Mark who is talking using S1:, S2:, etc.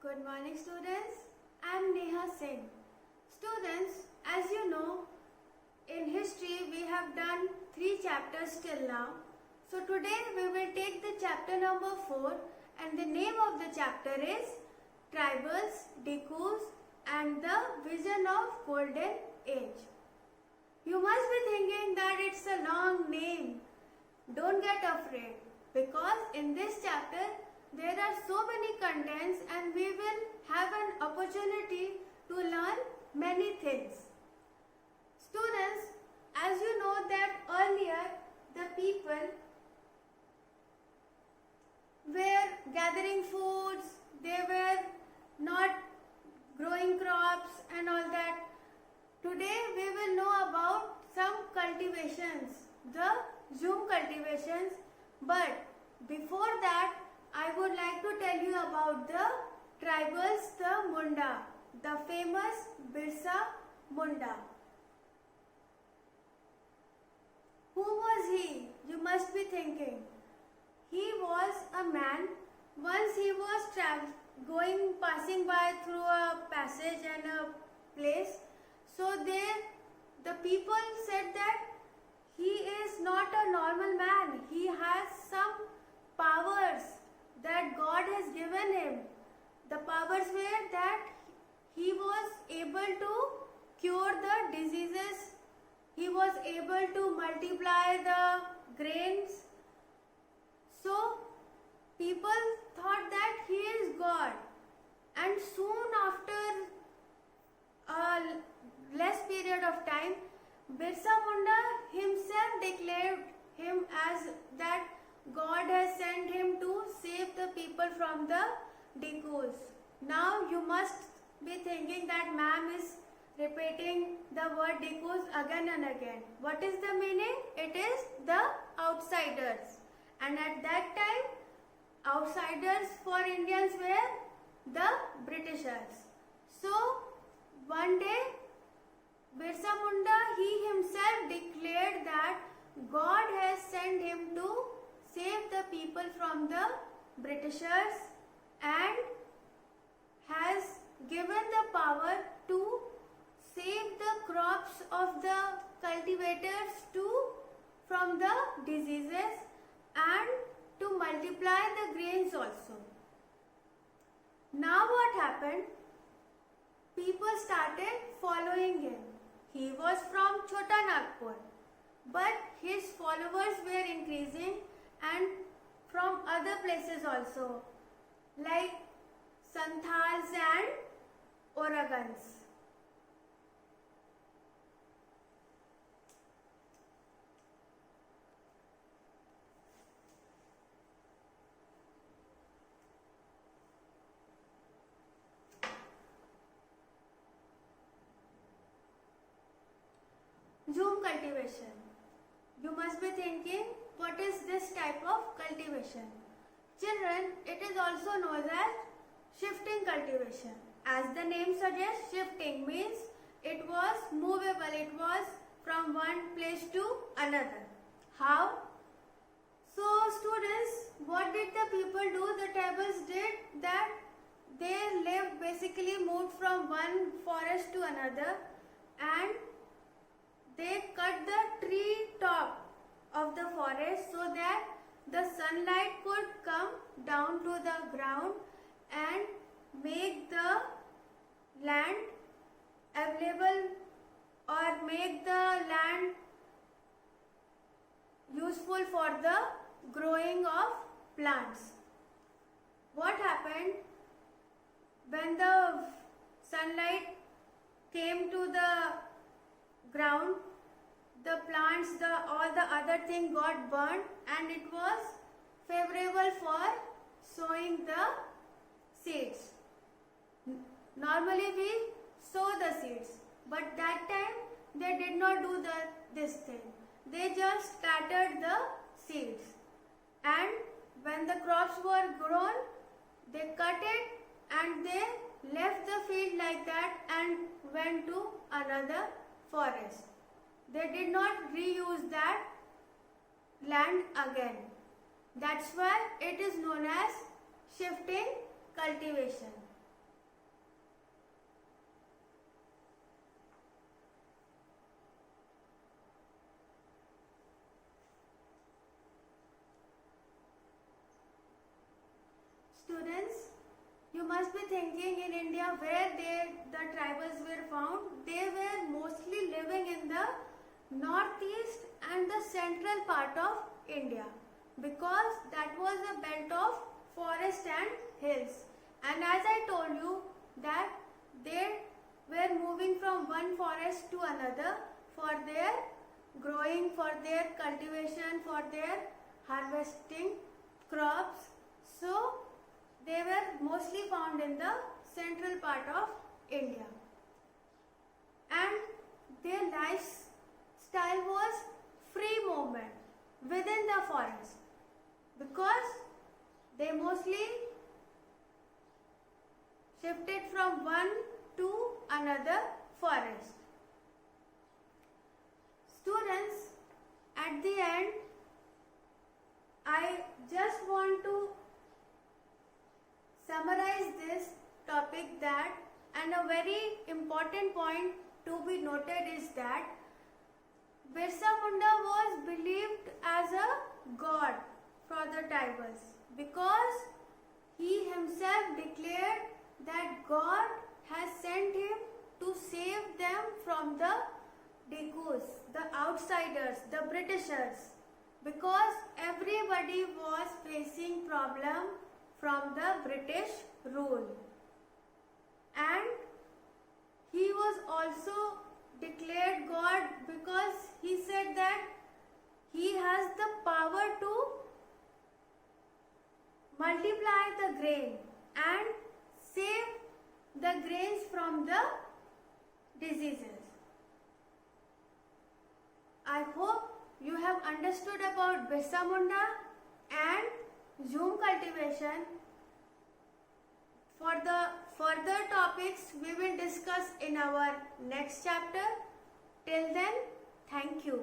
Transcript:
S1: Good morning students. I am Neha Singh. Students, as you know, in history we have done 3 chapters till now. So today we will take the chapter number 4 and the name of the chapter is Tribals, Decus and the Vision of Golden Age. You must be thinking that it's a long name. Don't get afraid because in this chapter there are so many contents and we will have an opportunity to learn many things. Students, as you know that earlier the people were gathering foods, they were not growing crops and all that. Today we will know about some cultivations, the Zoom cultivations, but before that I would like to tell you about the tribals, the Munda, the famous Birsa Munda. Who was he? You must be thinking. He was a man. Once he was passing by through a passage and a place. So the people said that he is not a normal man. He has some powers that God has given him. The powers were that he was able to cure the diseases. He was able to multiply the grains. So people thought that he is God. And soon after a less period of time, Birsa Munda himself declared him as that God has sent him to save the people from the Decus. Now you must be thinking that ma'am is repeating the word Decus again and again. What is the meaning? It is the outsiders. And at that time, outsiders for Indians were the Britishers. So one day, Birsa Munda, he himself declared that God has sent him to save the people from the Britishers and has given the power to save the crops of the cultivators from the diseases and to multiply the grains also. Now what happened? People started following him. He was from Chota Nagpur, but his followers were increasing and from other places also, like Santhals and Oragans. Zoom cultivation. You must be thinking, what is this type of cultivation? Children, it is also known as shifting cultivation. As the name suggests, shifting means it was movable, it was from one place to another. How? So students, what did the people do? The tribals did that they basically moved from one forest to another and they cut the tree top of the forest so that the sunlight could come down to the ground and make the land available or make the land useful for the growing of plants. What happened when the sunlight came to the ground? The plants, all the other thing got burned and it was favorable for sowing the seeds. Normally we sow the seeds, but that time they did not do this thing. They just scattered the seeds and when the crops were grown, they cut it and they left the field like that and went to another forest. They did not reuse that land again. That's why it is known as shifting cultivation. Students, you must be thinking in India where the tribals were found. They were mostly living in the northeast and the central part of India because that was a belt of forest and hills. And as I told you that they were moving from one forest to another for their growing, for their cultivation, for their harvesting crops. So they were mostly found in the central part of India. And their lifestyle was free movement within the forest because they mostly shifted from one to another forest. Students, at the end, I just want to summarize this topic that, and a very important point to be noted is that Birsa Munda was believed as a god for the tribals because he himself declared that God has sent him to save them from the Dekus, the outsiders, the Britishers, because everybody was facing problem from the British rule. And he was also declared God because he said that he has the power to multiply the grain and save the grains from the diseases. I hope you have understood about Birsa Munda and Jhum cultivation. For the further topics we will discuss in our next chapter. Till then, thank you.